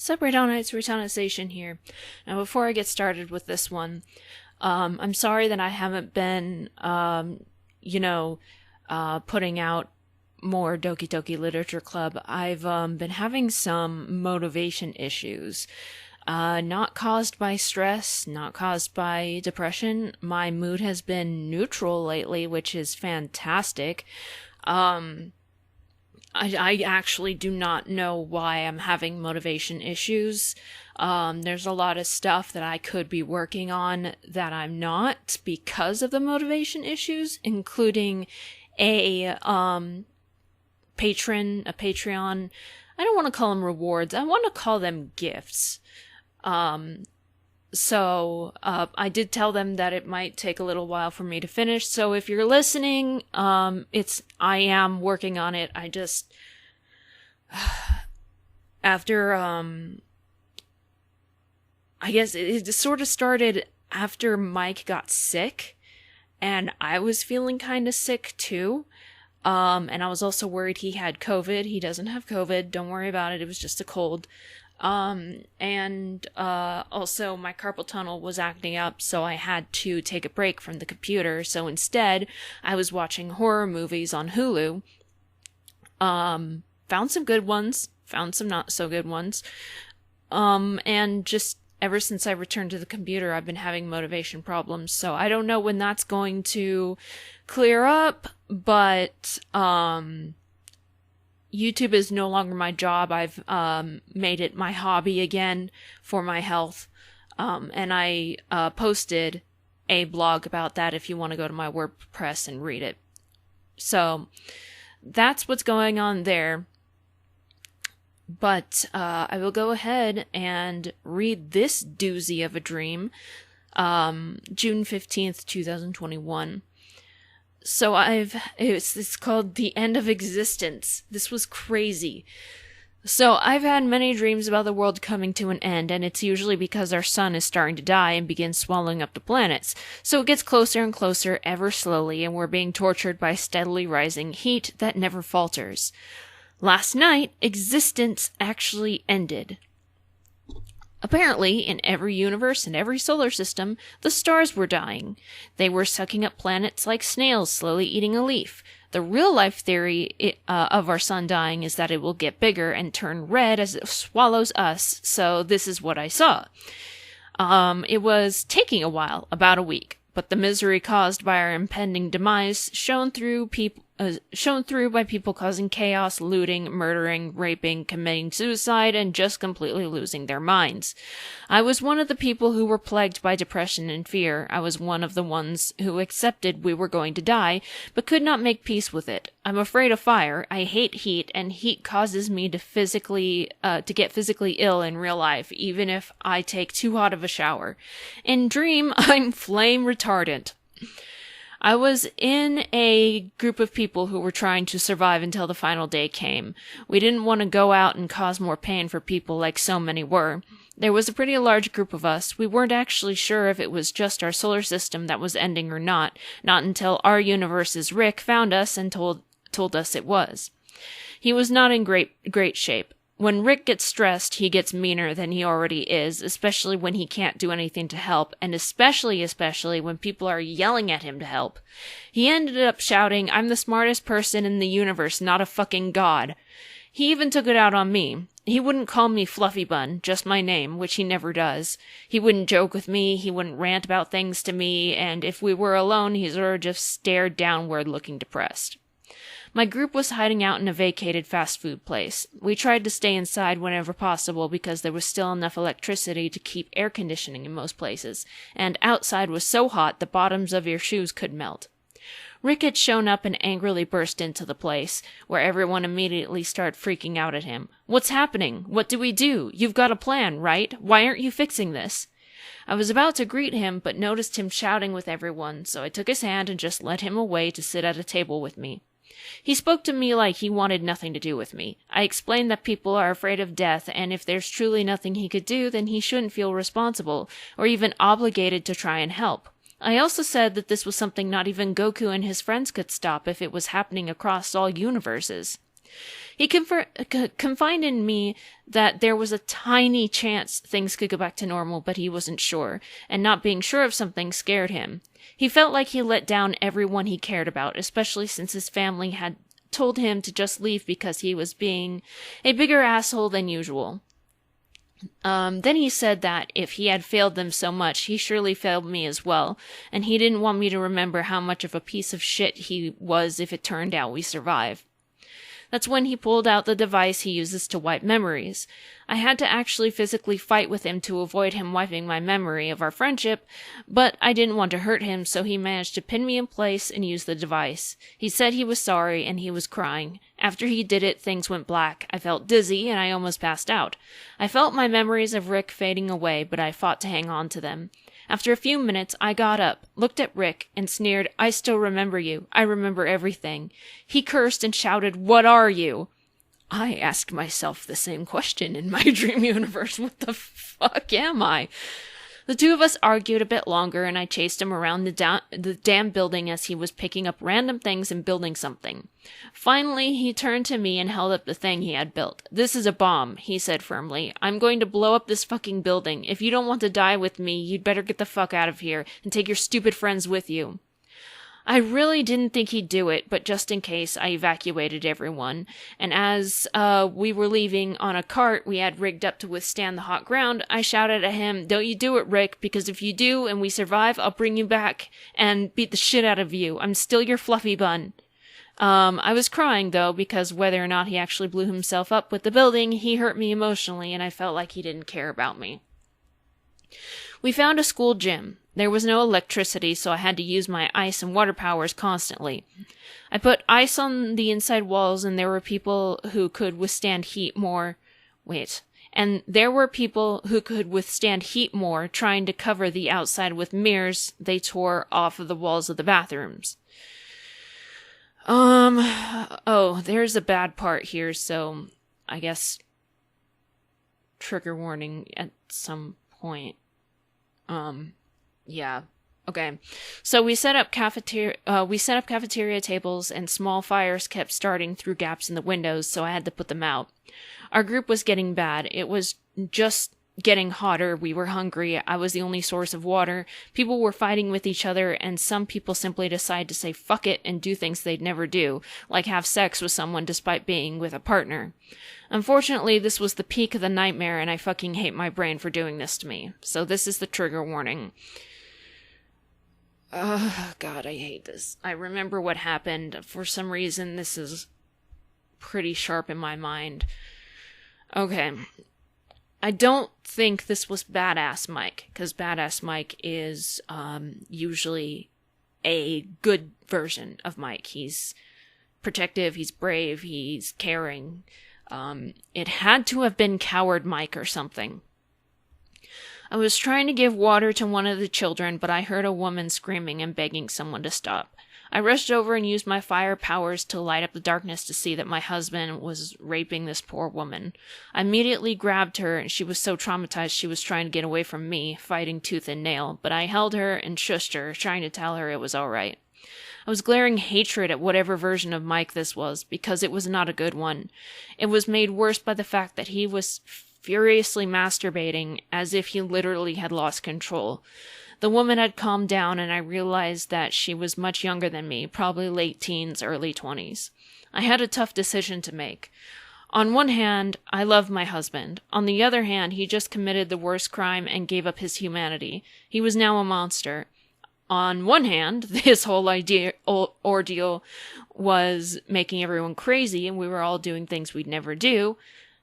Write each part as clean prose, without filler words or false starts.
Sup, Reitanna, it's Reitanna Seishin here. Now, before I get started with this one, I'm sorry that I haven't been, putting out more Doki Doki Literature Club. I've been having some motivation issues. Not caused by stress, not caused by depression. My mood has been neutral lately, which is fantastic. I actually do not know why I'm having motivation issues. There's a lot of stuff that I could be working on that I'm not because of the motivation issues, including a Patreon. I don't want to call them rewards. I want to call them gifts. I did tell them that it might take a little while for me to finish. So if you're listening, I am working on it. I just, after, I guess it sort of started after Mike got sick, and I was feeling kind of sick too. And I was also worried he had COVID. He doesn't have COVID. Don't worry about it. It was just a cold. Also my carpal tunnel was acting up, so I had to take a break from the computer. So instead, I was watching horror movies on Hulu. Found some good ones, found some not so good ones. And just ever since I returned to the computer, I've been having motivation problems. So I don't know when that's going to clear up, but, YouTube is no longer my job. I've made it my hobby again for my health. And I posted a blog about that if you want to go to my WordPress and read it. So that's what's going on there. But I will go ahead and read this doozy of a dream. June 15th, 2021. So it's called The End of Existence. This was crazy. So I've had many dreams about the world coming to an end, and it's usually because our sun is starting to die and begins swallowing up the planets. So it gets closer and closer ever slowly, and we're being tortured by steadily rising heat that never falters. Last night, existence actually ended. Apparently, in every universe and every solar system, the stars were dying. They were sucking up planets like snails slowly eating a leaf. The real-life theory of our sun dying is that it will get bigger and turn red as it swallows us, so this is what I saw. It was taking a while, about a week, but the misery caused by our impending demise shone through by people causing chaos, looting, murdering, raping, committing suicide, and just completely losing their minds. I was one of the people who were plagued by depression and fear. I was one of the ones who accepted we were going to die, but could not make peace with it. I'm afraid of fire. I hate heat, and heat causes me to get physically ill in real life, even if I take too hot of a shower. In dream, I'm flame retardant. I was in a group of people who were trying to survive until the final day came. We didn't want to go out and cause more pain for people like so many were. There was a pretty large group of us. We weren't actually sure if it was just our solar system that was ending or not until our universe's Rick found us and told us it was. He was not in great shape. When Rick gets stressed, he gets meaner than he already is, especially when he can't do anything to help, and especially when people are yelling at him to help. He ended up shouting, "I'm the smartest person in the universe, not a fucking god." He even took it out on me. He wouldn't call me Fluffy Bun, just my name, which he never does. He wouldn't joke with me, he wouldn't rant about things to me, and if we were alone, he sort of just stared downward looking depressed. My group was hiding out in a vacated fast food place. We tried to stay inside whenever possible because there was still enough electricity to keep air conditioning in most places, and outside was so hot the bottoms of your shoes could melt. Rick had shown up and angrily burst into the place, where everyone immediately started freaking out at him. "What's happening? What do we do? You've got a plan, right? Why aren't you fixing this?" I was about to greet him, but noticed him shouting with everyone, so I took his hand and just led him away to sit at a table with me. He spoke to me like he wanted nothing to do with me. I explained that people are afraid of death, and if there's truly nothing he could do, then he shouldn't feel responsible, or even obligated to try and help. I also said that this was something not even Goku and his friends could stop if it was happening across all universes. He confided in me that there was a tiny chance things could go back to normal, but he wasn't sure, and not being sure of something scared him. He felt like he let down everyone he cared about, especially since his family had told him to just leave because he was being a bigger asshole than usual. Then he said that if he had failed them so much, he surely failed me as well, and he didn't want me to remember how much of a piece of shit he was if it turned out we survived. That's when he pulled out the device he uses to wipe memories. I had to actually physically fight with him to avoid him wiping my memory of our friendship, but I didn't want to hurt him, so he managed to pin me in place and use the device. He said he was sorry, and he was crying. After he did it, things went black. I felt dizzy, and I almost passed out. I felt my memories of Rick fading away, but I fought to hang on to them. After a few minutes, I got up, looked at Rick, and sneered, "I still remember you. I remember everything." He cursed and shouted, "What are you?" I asked myself the same question in my dream universe. What the fuck am I? The two of us argued a bit longer, and I chased him around the damn building as he was picking up random things and building something. Finally, he turned to me and held up the thing he had built. "This is a bomb," he said firmly. "I'm going to blow up this fucking building. If you don't want to die with me, you'd better get the fuck out of here and take your stupid friends with you." I really didn't think he'd do it, but just in case, I evacuated everyone. And as we were leaving on a cart we had rigged up to withstand the hot ground, I shouted at him, "Don't you do it, Rick, because if you do and we survive, I'll bring you back and beat the shit out of you. I'm still your fluffy bun." I was crying, though, because whether or not he actually blew himself up with the building, he hurt me emotionally, and I felt like he didn't care about me. We found a school gym. There was no electricity, so I had to use my ice and water powers constantly. I put ice on the inside walls, and there were people who could withstand heat more. There were people who could withstand heat more, trying to cover the outside with mirrors they tore off of the walls of the bathrooms. There's a bad part here, so I guess trigger warning at some point. Yeah. Okay. So we set up cafeteria tables, and small fires kept starting through gaps in the windows, so I had to put them out. Our group was getting bad. It was just getting hotter. We were hungry. I was the only source of water. People were fighting with each other, and some people simply decided to say fuck it and do things they'd never do, like have sex with someone despite being with a partner. Unfortunately, this was the peak of the nightmare, and I fucking hate my brain for doing this to me. So this is the trigger warning. God, I hate this. I remember what happened. For some reason, this is pretty sharp in my mind. Okay. I don't think this was Badass Mike, because Badass Mike is usually a good version of Mike. He's protective, he's brave, he's caring. It had to have been Coward Mike or something. I was trying to give water to one of the children, but I heard a woman screaming and begging someone to stop. I rushed over and used my fire powers to light up the darkness to see that my husband was raping this poor woman. I immediately grabbed her, and she was so traumatized she was trying to get away from me, fighting tooth and nail, but I held her and shushed her, trying to tell her it was all right. I was glaring hatred at whatever version of Mike this was, because it was not a good one. It was made worse by the fact that he was furiously masturbating, as if he literally had lost control. The woman had calmed down, and I realized that she was much younger than me, probably late teens, early 20s. I had a tough decision to make. On one hand, I loved my husband. On the other hand, he just committed the worst crime and gave up his humanity. He was now a monster. On one hand, this whole ordeal was making everyone crazy, and we were all doing things we'd never do.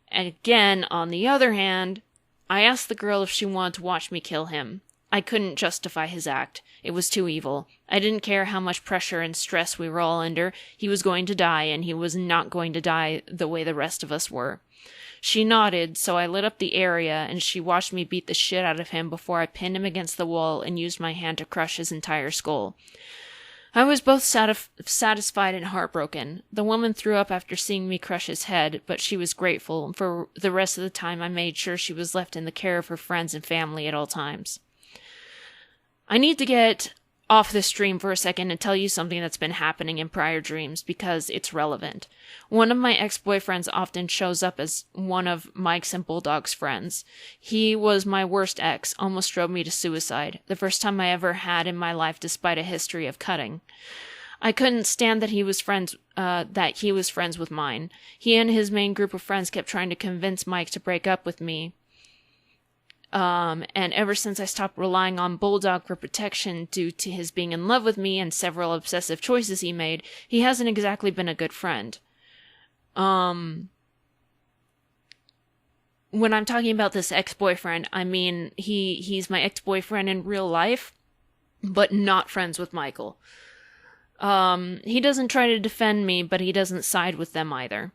And again, on the other hand, I asked the girl if she wanted to watch me kill him. I couldn't justify his act. It was too evil. I didn't care how much pressure and stress we were all under. He was going to die, and he was not going to die the way the rest of us were. She nodded, so I lit up the area, and she watched me beat the shit out of him before I pinned him against the wall and used my hand to crush his entire skull. I was both satisfied and heartbroken. The woman threw up after seeing me crush his head, but she was grateful, and for the rest of the time I made sure she was left in the care of her friends and family at all times. I need to get off this dream for a second and tell you something that's been happening in prior dreams because it's relevant. One of my ex-boyfriends often shows up as one of Mike's and Bulldog's friends. He was my worst ex, almost drove me to suicide, the first time I ever had in my life despite a history of cutting. I couldn't stand that he was friends with mine. He and his main group of friends kept trying to convince Mike to break up with me. And ever since I stopped relying on Bulldog for protection due to his being in love with me and several obsessive choices he made, he hasn't exactly been a good friend. When I'm talking about this ex-boyfriend, I mean he's my ex-boyfriend in real life, but not friends with Michael. He doesn't try to defend me, but he doesn't side with them either.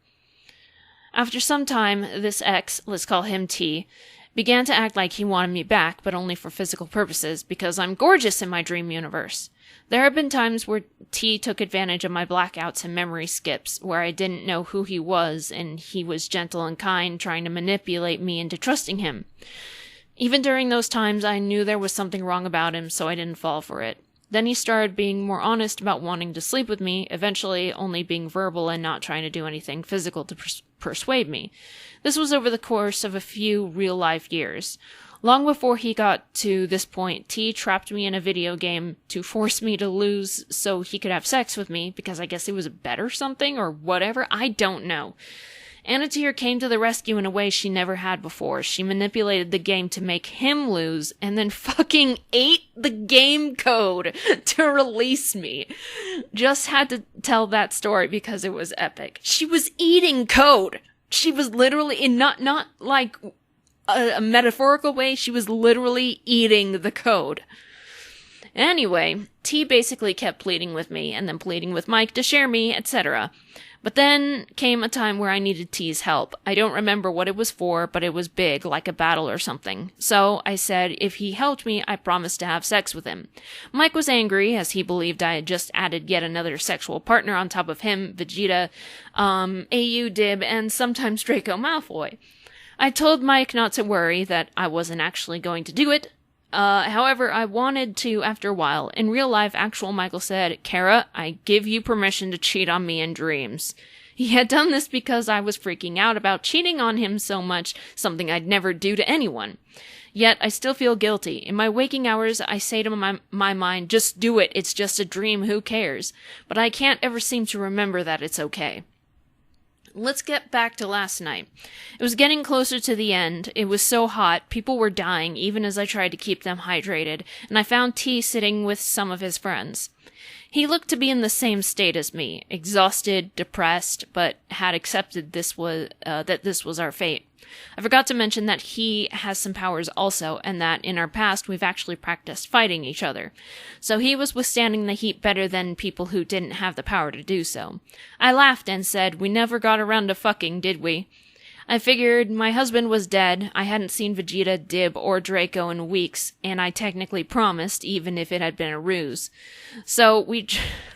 After some time, this ex, let's call him T, began to act like he wanted me back, but only for physical purposes, because I'm gorgeous in my dream universe. There have been times where T took advantage of my blackouts and memory skips, where I didn't know who he was, and he was gentle and kind, trying to manipulate me into trusting him. Even during those times, I knew there was something wrong about him, so I didn't fall for it. Then he started being more honest about wanting to sleep with me, eventually only being verbal and not trying to do anything physical to persuade me. This was over the course of a few real-life years. Long before he got to this point, T trapped me in a video game to force me to lose so he could have sex with me, because I guess he was a bet or something, or whatever, I don't know. Anatir came to the rescue in a way she never had before. She manipulated the game to make him lose, and then fucking ate the game code to release me. Just had to tell that story because it was epic. She was eating code. She was literally, in not like a metaphorical way, she was literally eating the code. Anyway, T basically kept pleading with me, and then pleading with Mike to share me, etc. But then came a time where I needed T's help. I don't remember what it was for, but it was big, like a battle or something. So I said if he helped me, I promised to have sex with him. Mike was angry, as he believed I had just added yet another sexual partner on top of him, Vegeta, AU Dib, and sometimes Draco Malfoy. I told Mike not to worry, that I wasn't actually going to do it. However, I wanted to after a while. In real life, actual Michael said, Kara, I give you permission to cheat on me in dreams. He had done this because I was freaking out about cheating on him so much, something I'd never do to anyone. Yet, I still feel guilty. In my waking hours, I say to my mind, just do it, it's just a dream, who cares? But I can't ever seem to remember that it's okay. Let's get back to last night. It was getting closer to the end. It was so hot, people were dying, even as I tried to keep them hydrated, and I found T sitting with some of his friends. He looked to be in the same state as me, exhausted, depressed, but had accepted that this was our fate. I forgot to mention that he has some powers also, and that in our past we've actually practiced fighting each other. So he was withstanding the heat better than people who didn't have the power to do so. I laughed and said, we never got around to fucking, did we? I figured my husband was dead, I hadn't seen Vegeta, Dib, or Draco in weeks, and I technically promised, even if it had been a ruse. So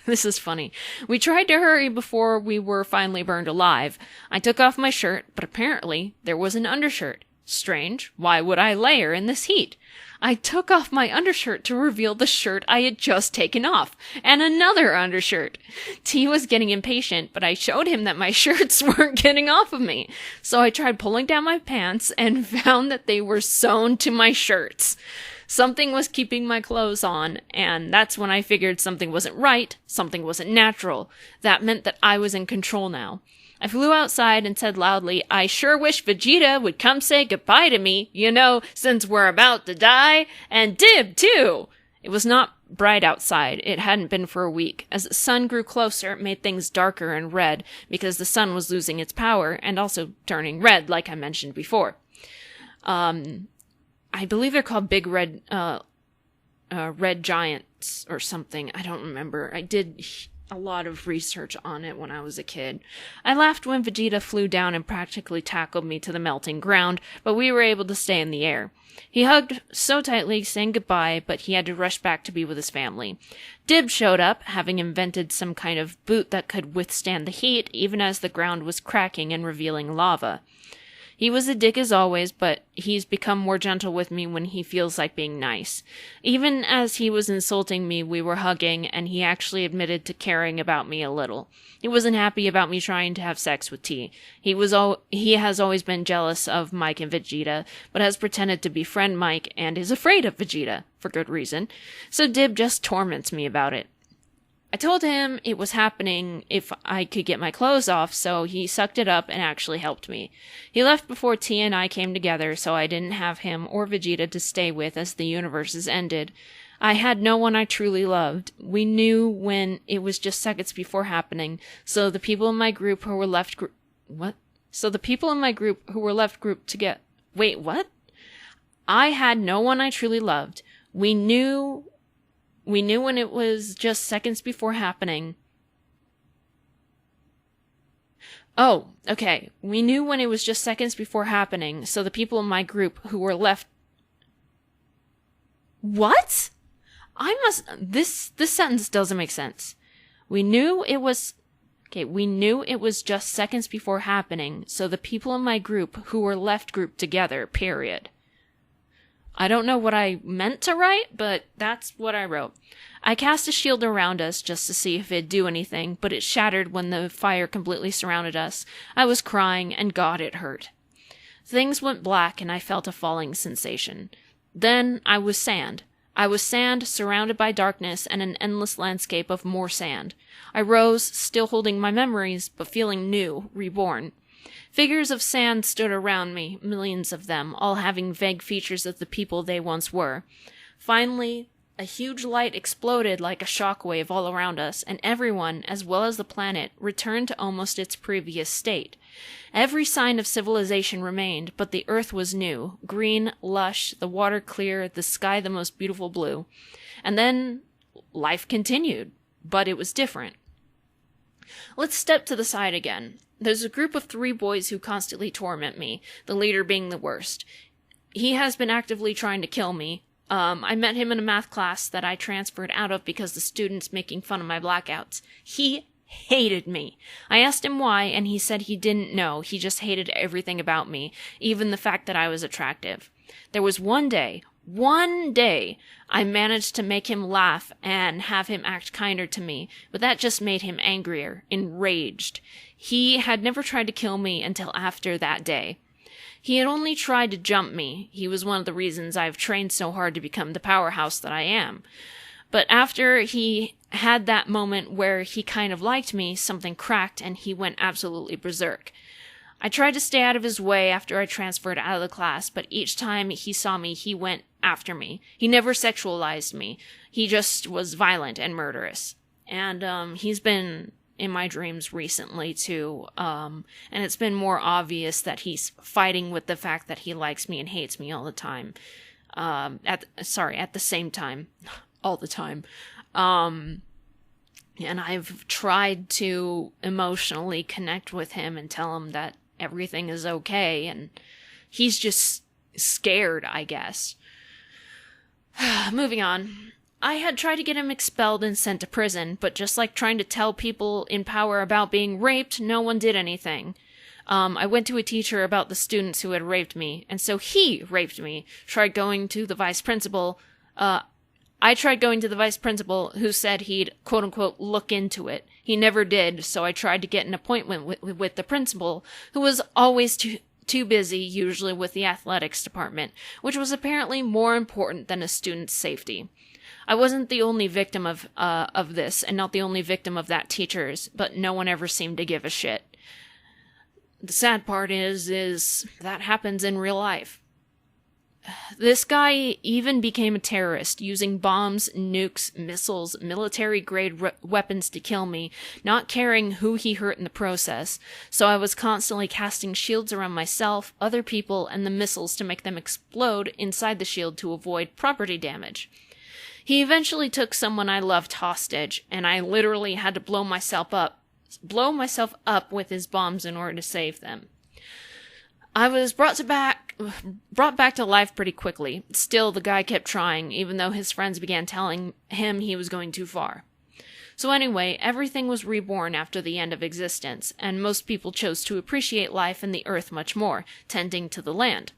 this is funny. We tried to hurry before we were finally burned alive. I took off my shirt, but apparently there was an undershirt. Strange, why would I layer in this heat? I took off my undershirt to reveal the shirt I had just taken off, and another undershirt. T was getting impatient, but I showed him that my shirts weren't getting off of me. So I tried pulling down my pants and found that they were sewn to my shirts. Something was keeping my clothes on, and that's when I figured something wasn't right, something wasn't natural. That meant that I was in control now. I flew outside and said loudly, I sure wish Vegeta would come say goodbye to me, since we're about to die, and Dib, too. It was not bright outside. It hadn't been for a week. As the sun grew closer, it made things darker and red, because the sun was losing its power, and also turning red, like I mentioned before. I believe they're called big red giants or something. I don't remember. I did a lot of research on it when I was a kid. I laughed when Vegeta flew down and practically tackled me to the melting ground, but we were able to stay in the air. He hugged so tightly, saying goodbye, but he had to rush back to be with his family. Dib showed up, having invented some kind of boot that could withstand the heat, even as the ground was cracking and revealing lava. He was a dick as always, but he's become more gentle with me when he feels like being nice. Even as he was insulting me, we were hugging, and he actually admitted to caring about me a little. He wasn't happy about me trying to have sex with T. He has always been jealous of Mike and Vegeta, but has pretended to befriend Mike and is afraid of Vegeta, for good reason. So Dib just torments me about it. I told him it was happening if I could get my clothes off, so he sucked it up and actually helped me. He left before T and I came together, so I didn't have him or Vegeta to stay with as the universes ended. I had no one I truly loved. We knew when it was just seconds before happening, so the people in my group who were left grouped together. Wait, what? I had no one I truly loved. We knew when it was just seconds before happening. Oh, okay. We knew when it was just seconds before happening, so the people in my group who were left... What? This sentence doesn't make sense. We knew it was just seconds before happening, so the people in my group who were left grouped together, period. I don't know what I meant to write, but that's what I wrote. I cast a shield around us just to see if it'd do anything, but it shattered when the fire completely surrounded us. I was crying, and God, it hurt. Things went black, and I felt a falling sensation. Then I was sand. I was sand, surrounded by darkness and an endless landscape of more sand. I rose, still holding my memories, but feeling new, reborn. Figures of sand stood around me, millions of them, all having vague features of the people they once were. Finally, a huge light exploded like a shockwave all around us, and everyone, as well as the planet, returned to almost its previous state. Every sign of civilization remained, but the earth was new, green, lush, the water clear, the sky the most beautiful blue. And then life continued, but it was different. Let's step to the side again. There's a group of 3 boys who constantly torment me, the leader being the worst. He has been actively trying to kill me. I met him in a math class that I transferred out of because the students making fun of my blackouts. He hated me. I asked him why, and he said he didn't know. He just hated everything about me, even the fact that I was attractive. There was one day, I managed to make him laugh and have him act kinder to me, but that just made him angrier, enraged. He had never tried to kill me until after that day. He had only tried to jump me. He was one of the reasons I've trained so hard to become the powerhouse that I am. But after he had that moment where he kind of liked me, something cracked and he went absolutely berserk. I tried to stay out of his way after I transferred out of the class, but each time he saw me, he went after me. He never sexualized me. He just was violent and murderous. And he's been in my dreams recently too, and it's been more obvious that he's fighting with the fact that he likes me and hates me all the time. At the same time. All the time. And I've tried to emotionally connect with him and tell him that everything is okay, and he's just scared, I guess. Moving on. I had tried to get him expelled and sent to prison, but just like trying to tell people in power about being raped, no one did anything. I went to a teacher about the students who had raped me, and so he raped me. Tried going to the vice principal. I tried going to the vice principal, who said he'd, quote-unquote, look into it. He never did, so I tried to get an appointment with the principal, who was always too busy, usually with the athletics department, which was apparently more important than a student's safety. I wasn't the only victim of this, and not the only victim of that teacher's, but no one ever seemed to give a shit. The sad part is that happens in real life. This guy even became a terrorist, using bombs, nukes, missiles, military-grade weapons to kill me, not caring who he hurt in the process, so I was constantly casting shields around myself, other people, and the missiles to make them explode inside the shield to avoid property damage. He eventually took someone I loved hostage, and I literally had to blow myself up with his bombs in order to save them. I was brought back to life pretty quickly. Still, the guy kept trying, even though his friends began telling him he was going too far. So anyway, everything was reborn after the end of existence, and most people chose to appreciate life and the earth much more, tending to the land.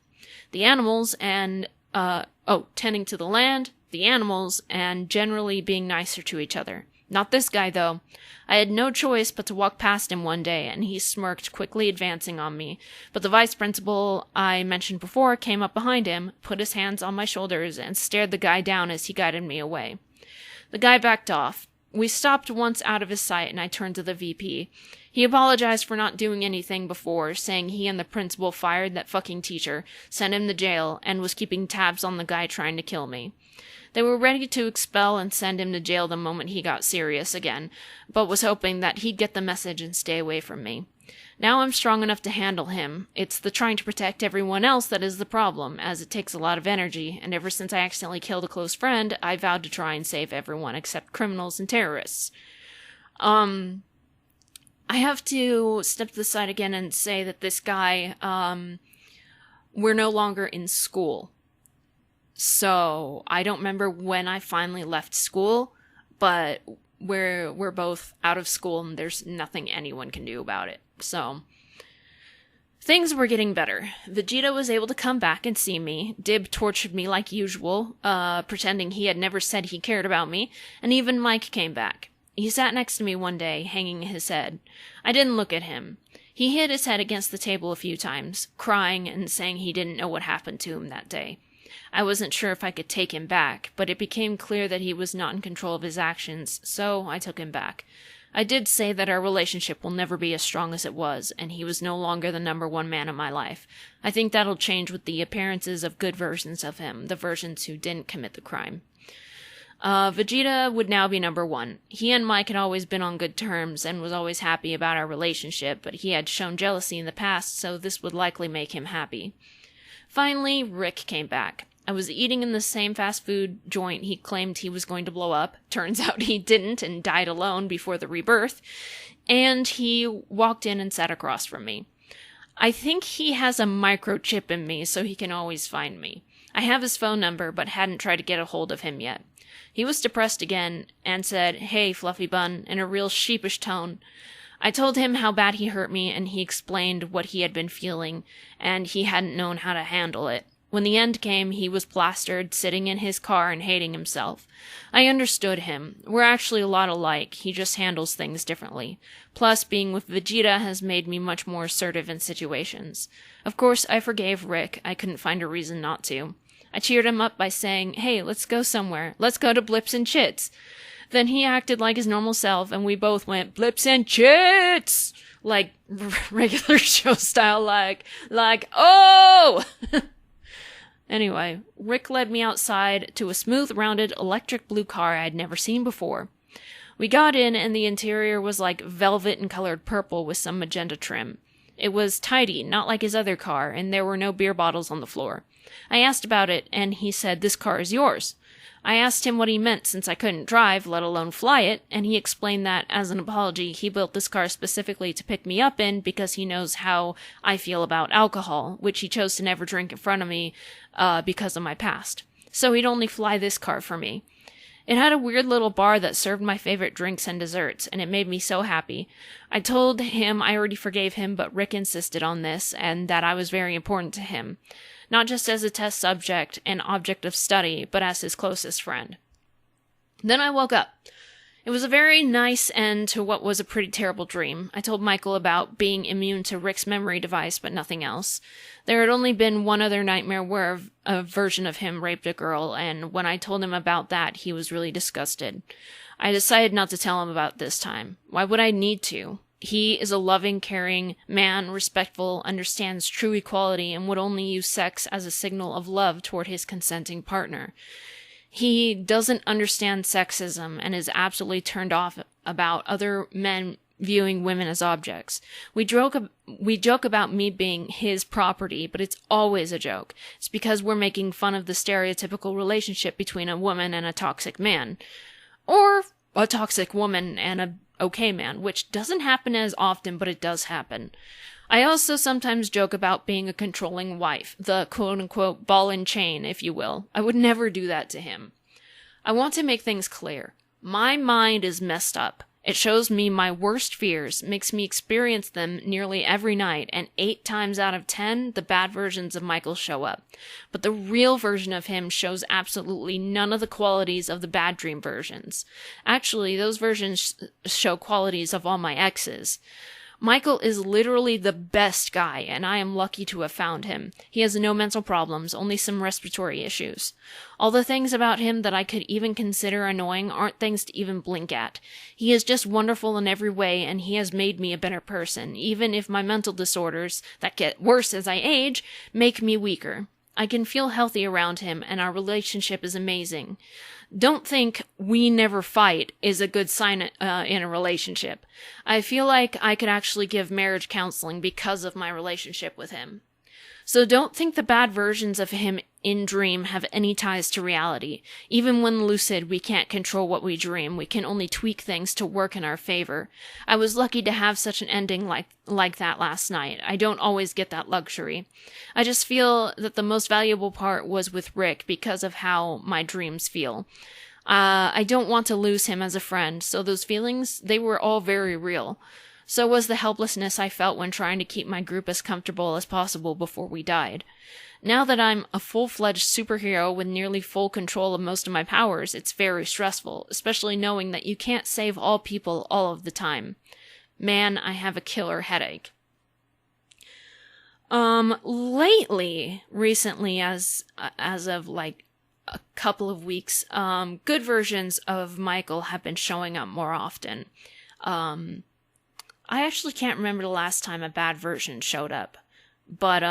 The animals and, tending to the land, the animals, and generally being nicer to each other. Not this guy, though. I had no choice but to walk past him one day, and he smirked, quickly advancing on me. But the vice principal I mentioned before came up behind him, put his hands on my shoulders, and stared the guy down as he guided me away. The guy backed off. We stopped once out of his sight, and I turned to the VP. He apologized for not doing anything before, saying he and the principal fired that fucking teacher, sent him to jail, and was keeping tabs on the guy trying to kill me. They were ready to expel and send him to jail the moment he got serious again, but was hoping that he'd get the message and stay away from me. Now I'm strong enough to handle him. It's the trying to protect everyone else that is the problem, as it takes a lot of energy, and ever since I accidentally killed a close friend, I vowed to try and save everyone except criminals and terrorists. I have to step to the side again and say that this guy, we're no longer in school. So, I don't remember when I finally left school, but we're both out of school and there's nothing anyone can do about it. So, things were getting better. Vegeta was able to come back and see me. Dib tortured me like usual, pretending he had never said he cared about me, and even Mike came back. He sat next to me one day, hanging his head. I didn't look at him. He hit his head against the table a few times, crying and saying he didn't know what happened to him that day. I wasn't sure if I could take him back, but it became clear that he was not in control of his actions, so I took him back. I did say that our relationship will never be as strong as it was, and he was no longer the number one man in my life. I think that'll change with the appearances of good versions of him, the versions who didn't commit the crime. Vegeta would now be number one. He and Mike had always been on good terms and was always happy about our relationship, but he had shown jealousy in the past, so this would likely make him happy. Finally, Rick came back. I was eating in the same fast food joint he claimed he was going to blow up. Turns out he didn't and died alone before the rebirth. And he walked in and sat across from me. I think he has a microchip in me so he can always find me. I have his phone number but hadn't tried to get a hold of him yet. He was depressed again and said, "Hey, Fluffy Bun," in a real sheepish tone. I told him how bad he hurt me and he explained what he had been feeling and he hadn't known how to handle it. When the end came, he was plastered, sitting in his car and hating himself. I understood him. We're actually a lot alike. He just handles things differently. Plus, being with Vegeta has made me much more assertive in situations. Of course, I forgave Rick. I couldn't find a reason not to. I cheered him up by saying, "Hey, let's go somewhere. Let's go to Blips and Chits." Then he acted like his normal self, and we both went, "Blips and Chits!" Like, regular show style, like, oh! Anyway, Rick led me outside to a smooth-rounded electric blue car I'd never seen before. We got in, and the interior was like velvet and colored purple with some magenta trim. It was tidy, not like his other car, and there were no beer bottles on the floor. I asked about it, and he said, "This car is yours." I asked him what he meant since I couldn't drive, let alone fly it, and he explained that, as an apology, he built this car specifically to pick me up in because he knows how I feel about alcohol, which he chose to never drink in front of me because of my past. So he'd only fly this car for me. It had a weird little bar that served my favorite drinks and desserts, and it made me so happy. I told him I already forgave him, but Rick insisted on this, and that I was very important to him. Not just as a test subject and object of study, but as his closest friend. Then I woke up. It was a very nice end to what was a pretty terrible dream. I told Michael about being immune to Rick's memory device, but nothing else. There had only been one other nightmare where a version of him raped a girl, and when I told him about that, he was really disgusted. I decided not to tell him about this time. Why would I need to? He is a loving, caring man, respectful, understands true equality, and would only use sex as a signal of love toward his consenting partner. He doesn't understand sexism and is absolutely turned off about other men viewing women as objects. We joke about me being his property, but it's always a joke. It's because we're making fun of the stereotypical relationship between a woman and a toxic man. Or a toxic woman and a okay man, which doesn't happen as often, but it does happen. I also sometimes joke about being a controlling wife, the quote-unquote ball and chain, if you will. I would never do that to him. I want to make things clear. My mind is messed up. It shows me my worst fears, makes me experience them nearly every night, and 8 times out of 10, the bad versions of Michael show up. But the real version of him shows absolutely none of the qualities of the bad dream versions. Actually, those versions show qualities of all my exes. Michael is literally the best guy, and I am lucky to have found him. He has no mental problems, only some respiratory issues. All the things about him that I could even consider annoying aren't things to even blink at. He is just wonderful in every way, and he has made me a better person, even if my mental disorders, that get worse as I age, make me weaker. I can feel healthy around him, and our relationship is amazing. Don't think we never fight is a good sign in a relationship. I feel like I could actually give marriage counseling because of my relationship with him. So don't think the bad versions of him in dream have any ties to reality. Even when lucid, we can't control what we dream. We can only tweak things to work in our favor. I was lucky to have such an ending like that last night. I don't always get that luxury. I just feel that the most valuable part was with Rick because of how my dreams feel. I don't want to lose him as a friend, so those feelings, they were all very real. So was the helplessness I felt when trying to keep my group as comfortable as possible before we died. Now that I'm a full-fledged superhero with nearly full control of most of my powers, it's very stressful, especially knowing that you can't save all people all of the time. Man, I have a killer headache. Recently, as of like a couple of weeks, good versions of Michael have been showing up more often. I actually can't remember the last time a bad version showed up, but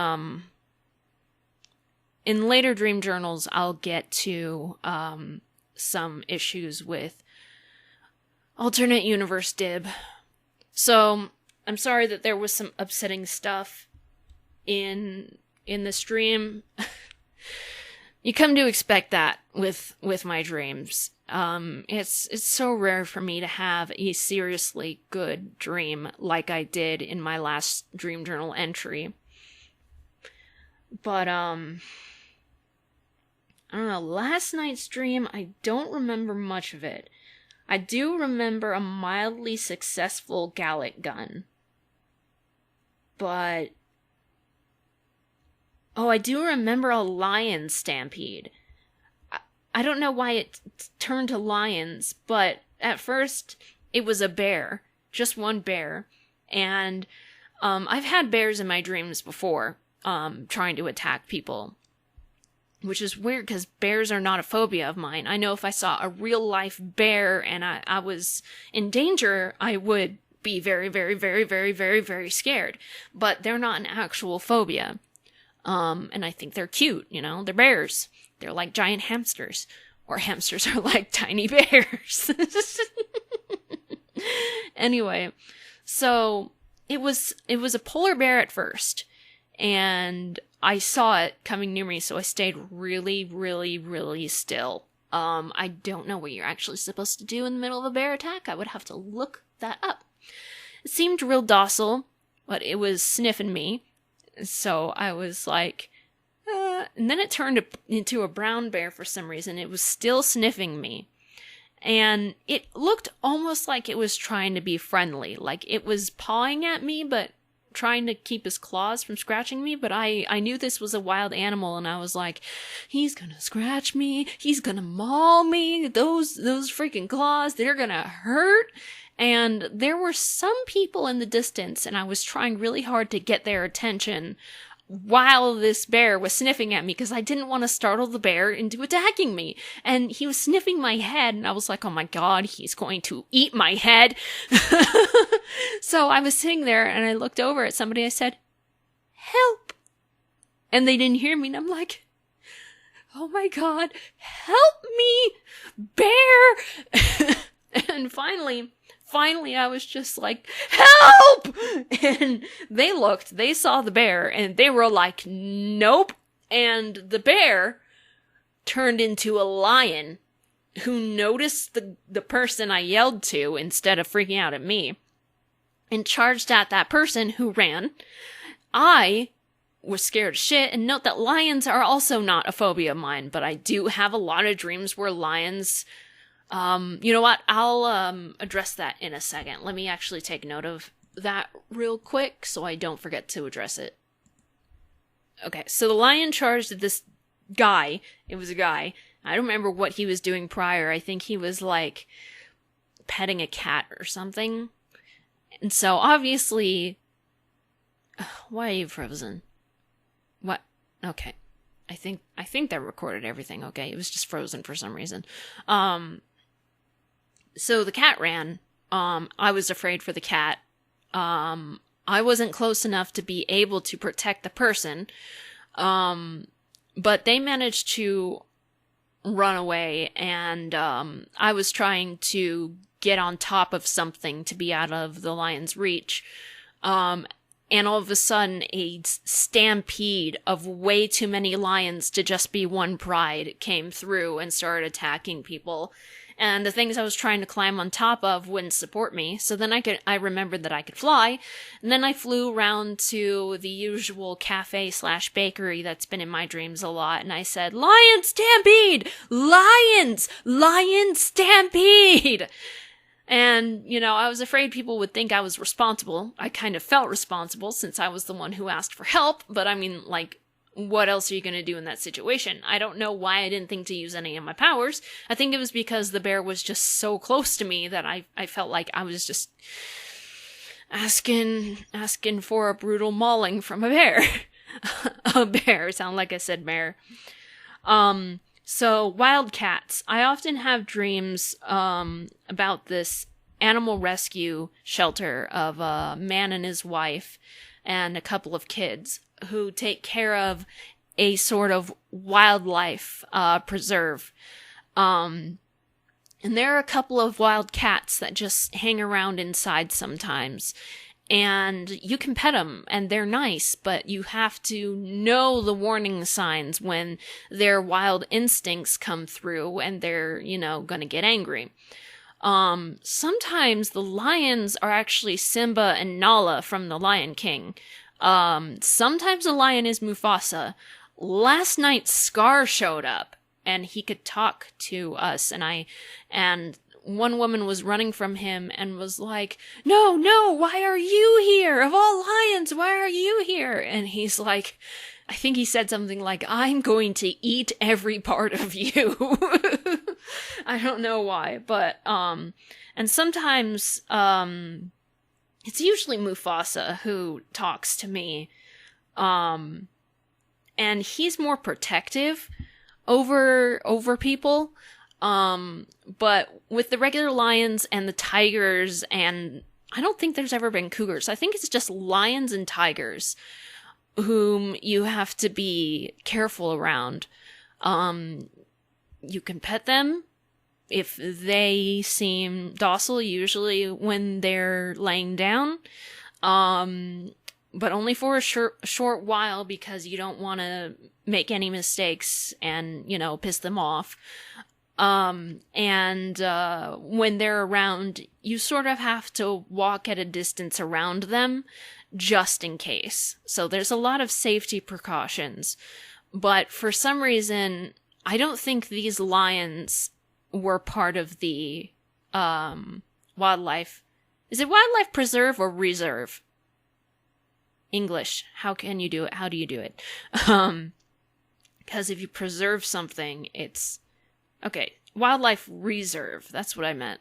in later dream journals, I'll get to some issues with alternate universe Dib. So I'm sorry that there was some upsetting stuff in the stream. You come to expect that with my dreams. It's so rare for me to have a seriously good dream like I did in my last dream journal entry. But, I don't know, last night's dream, I don't remember much of it. I do remember a mildly successful Gallic gun. But, I do remember a lion stampede. I don't know why it turned to lions, but at first it was a bear. Just one bear. And I've had bears in my dreams before, trying to attack people. Which is weird because bears are not a phobia of mine. I know if I saw a real life bear and I was in danger, I would be very, very, very, very, very, very scared. But they're not an actual phobia. And I think they're cute, they're bears. They're like giant hamsters. Or hamsters are like tiny bears. Anyway, so it was a polar bear at first. And I saw it coming near me, so I stayed really, really, really still. I don't know what you're actually supposed to do in the middle of a bear attack. I would have to look that up. It seemed real docile, but it was sniffing me. So I was like, and then it turned into a brown bear for some reason. It was still sniffing me. And it looked almost like it was trying to be friendly. Like it was pawing at me, but trying to keep his claws from scratching me. But I knew this was a wild animal, and I was like, he's gonna scratch me. He's gonna maul me. Those freaking claws, they're gonna hurt. And there were some people in the distance, and I was trying really hard to get their attention while this bear was sniffing at me, because I didn't want to startle the bear into attacking me. And he was sniffing my head, and I was like, oh my god, he's going to eat my head. So I was sitting there, and I looked over at somebody, I said, help! And they didn't hear me, and I'm like, oh my god, help me, bear! And finally, I was just like, help! And they saw the bear, and they were like, nope. And the bear turned into a lion who noticed the person I yelled to instead of freaking out at me and charged at that person who ran. I was scared as shit, and note that lions are also not a phobia of mine, but I do have a lot of dreams where lions You know what? I'll address that in a second. Let me actually take note of that real quick so I don't forget to address it. Okay, so the lion charged at this guy. It was a guy. I don't remember what he was doing prior. I think he was, like, petting a cat or something. And so, obviously... Why are you frozen? What? Okay. I think that recorded everything, okay? It was just frozen for some reason. So the cat ran. I was afraid for the cat. I wasn't close enough to be able to protect the person. But they managed to run away, and I was trying to get on top of something to be out of the lion's reach. And all of a sudden, a stampede of way too many lions to just be one pride came through and started attacking people. And the things I was trying to climb on top of wouldn't support me. So then I remembered that I could fly. And then I flew around to the usual cafe/bakery that's been in my dreams a lot. And I said, "Lion stampede! Lions! Lion stampede!" And, you know, I was afraid people would think I was responsible. I kind of felt responsible since I was the one who asked for help. But I mean, like, what else are you going to do in that situation? I don't know why I didn't think to use any of my powers. I think it was because the bear was just so close to me that I felt like I was just asking for a brutal mauling from a bear. A bear. Sound like I said bear. So, wildcats. I often have dreams about this animal rescue shelter of a man and his wife and a couple of kids who take care of a sort of wildlife preserve. And there are a couple of wild cats that just hang around inside sometimes. And you can pet them, and they're nice, but you have to know the warning signs when their wild instincts come through and they're, you know, gonna get angry. Sometimes the lions are actually Simba and Nala from The Lion King. Sometimes the lion is Mufasa. Last night, Scar showed up, and he could talk to us, and one woman was running from him and was like, no, why are you here? Of all lions, why are you here? And he's like, I think he said something like, I'm going to eat every part of you. I don't know why, but, and sometimes, it's usually Mufasa who talks to me, and he's more protective over people. But with the regular lions and the tigers, and I don't think there's ever been cougars. I think it's just lions and tigers whom you have to be careful around. You can pet them if they seem docile, usually when they're laying down. But only for a short while, because you don't want to make any mistakes and, you know, piss them off. And when they're around, you sort of have to walk at a distance around them, just in case. So there's a lot of safety precautions. But for some reason, I don't think these lions were part of the, wildlife. Is it wildlife preserve or reserve? English. How can you do it? How do you do it? Because if you preserve something, it's... Okay, wildlife reserve. That's what I meant.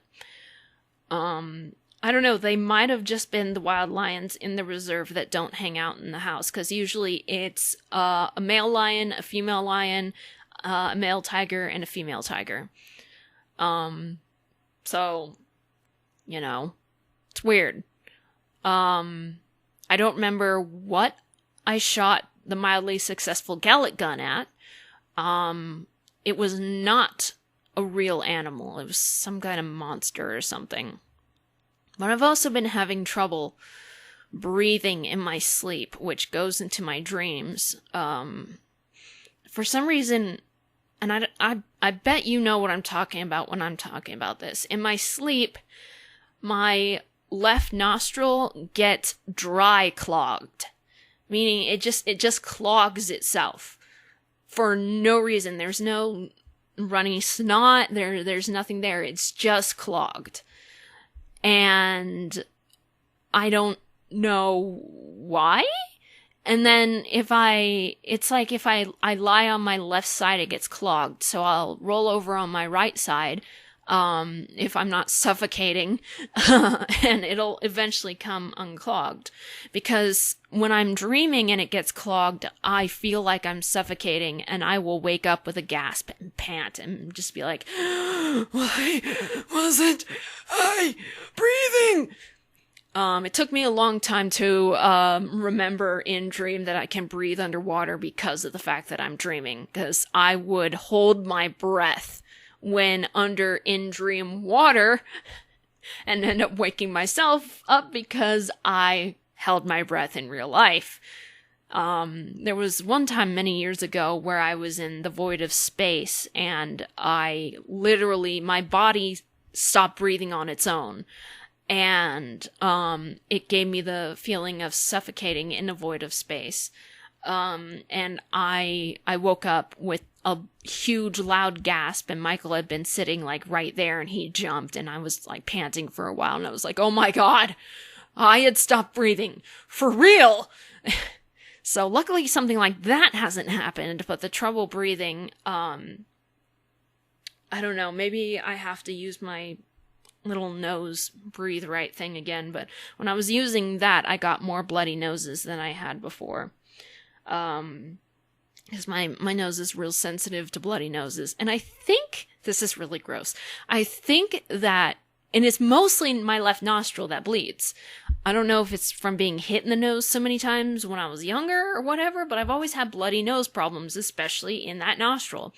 I don't know. They might have just been the wild lions in the reserve that don't hang out in the house. Because usually it's a male lion, a female lion, a male tiger, and a female tiger. So, you know, it's weird. I don't remember what I shot the mildly successful Gallic gun at. It was not a real animal. It was some kind of monster or something. But I've also been having trouble breathing in my sleep, which goes into my dreams. For some reason, and I bet you know what I'm talking about when I'm talking about this. In my sleep, my left nostril gets dry clogged, meaning it just clogs itself for no reason. There's no runny snot. There's nothing there. It's just clogged. And I don't know why. And then if I lie on my left side, it gets clogged. So I'll roll over on my right side, if I'm not suffocating, and it'll eventually come unclogged. Because when I'm dreaming and it gets clogged, I feel like I'm suffocating, and I will wake up with a gasp and pant and just be like, why wasn't I breathing? It took me a long time to remember in dream that I can breathe underwater because of the fact that I'm dreaming. Because I would hold my breath when under in dream water and end up waking myself up because I held my breath in real life. There was one time many years ago where I was in the void of space and my body stopped breathing on its own. And it gave me the feeling of suffocating in a void of space. And I woke up with a huge loud gasp, and Michael had been sitting like right there, and he jumped, and I was like panting for a while, and I was like, oh my god, I had stopped breathing for real. So luckily something like that hasn't happened, but the trouble breathing, I don't know, maybe I have to use my little nose breathe right thing again, but when I was using that, I got more bloody noses than I had before. Because my nose is real sensitive to bloody noses. And I think, this is really gross, I think that, and it's mostly my left nostril that bleeds. I don't know if it's from being hit in the nose so many times when I was younger or whatever, but I've always had bloody nose problems, especially in that nostril.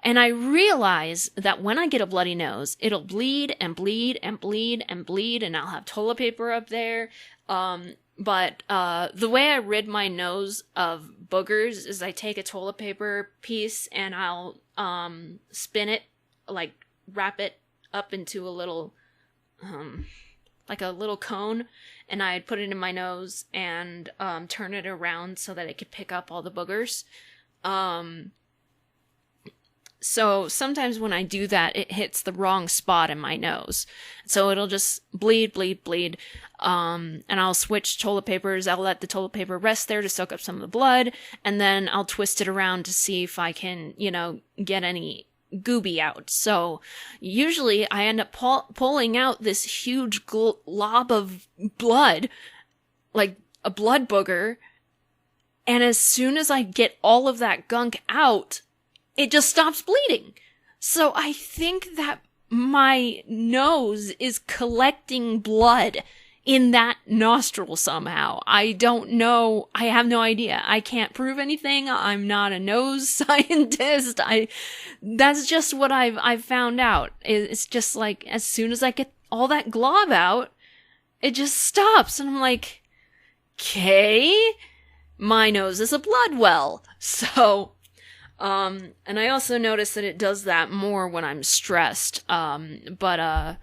And I realize that when I get a bloody nose, it'll bleed and bleed and bleed and bleed, and I'll have toilet paper up there. But the way I rid my nose of boogers is I take a toilet paper piece and I'll spin it, like wrap it up into a little, like a little cone, and I'd put it in my nose and turn it around so that it could pick up all the boogers. So sometimes when I do that, it hits the wrong spot in my nose. So it'll just bleed, bleed, bleed. And I'll switch toilet papers. I'll let the toilet paper rest there to soak up some of the blood. And then I'll twist it around to see if I can, get any gooby out. So usually I end up pulling out this huge glob of blood, like a blood booger. And as soon as I get all of that gunk out, it just stops bleeding. So I think that my nose is collecting blood in that nostril somehow. I don't know. I have no idea. I can't prove anything. I'm not a nose scientist. That's just what I've found out. It's just like, as soon as I get all that glob out, it just stops. And I'm like, okay, my nose is a blood well. So, and I also notice that it does that more when I'm stressed. But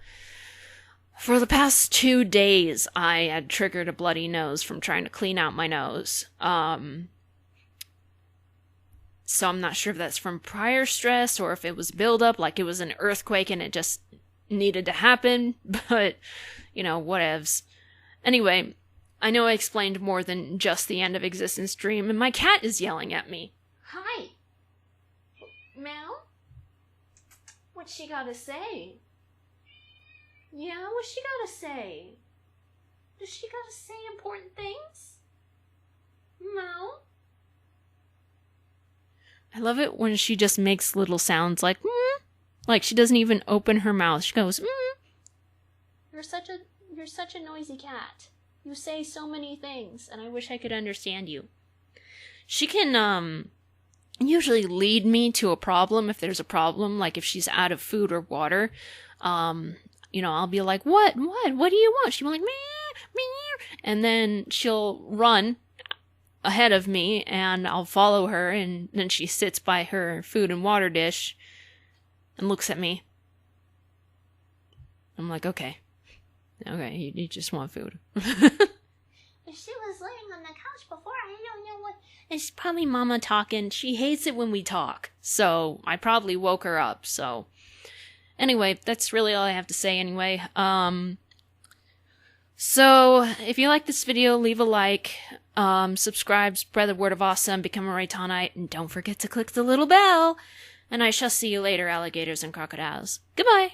for the past 2 days, I had triggered a bloody nose from trying to clean out my nose. So I'm not sure if that's from prior stress or if it was buildup, like it was an earthquake and it just needed to happen. But, whatevs. Anyway, I know I explained more than just the end of existence dream, and my cat is yelling at me. Hi. Meow? What's she gotta say? Yeah, what's she gotta say? Does she gotta say important things? Meow? I love it when she just makes little sounds like, like she doesn't even open her mouth. She goes, You're such a noisy cat. You say so many things, and I wish I could understand you. She can, usually lead me to a problem if there's a problem, like if she's out of food or water. I'll be like, what do you want? She'll be like, meow, and then she'll run ahead of me, and I'll follow her, and then she sits by her food and water dish and looks at me. I'm like, okay, you just want food. If she was laying on the couch before, I don't know what It's probably Mama talking. She hates it when we talk. So I probably woke her up. So anyway, that's really all I have to say anyway. So if you like this video, leave a like, subscribe, spread the word of awesome, become a Reitannite, and don't forget to click the little bell. And I shall see you later, alligators and crocodiles. Goodbye!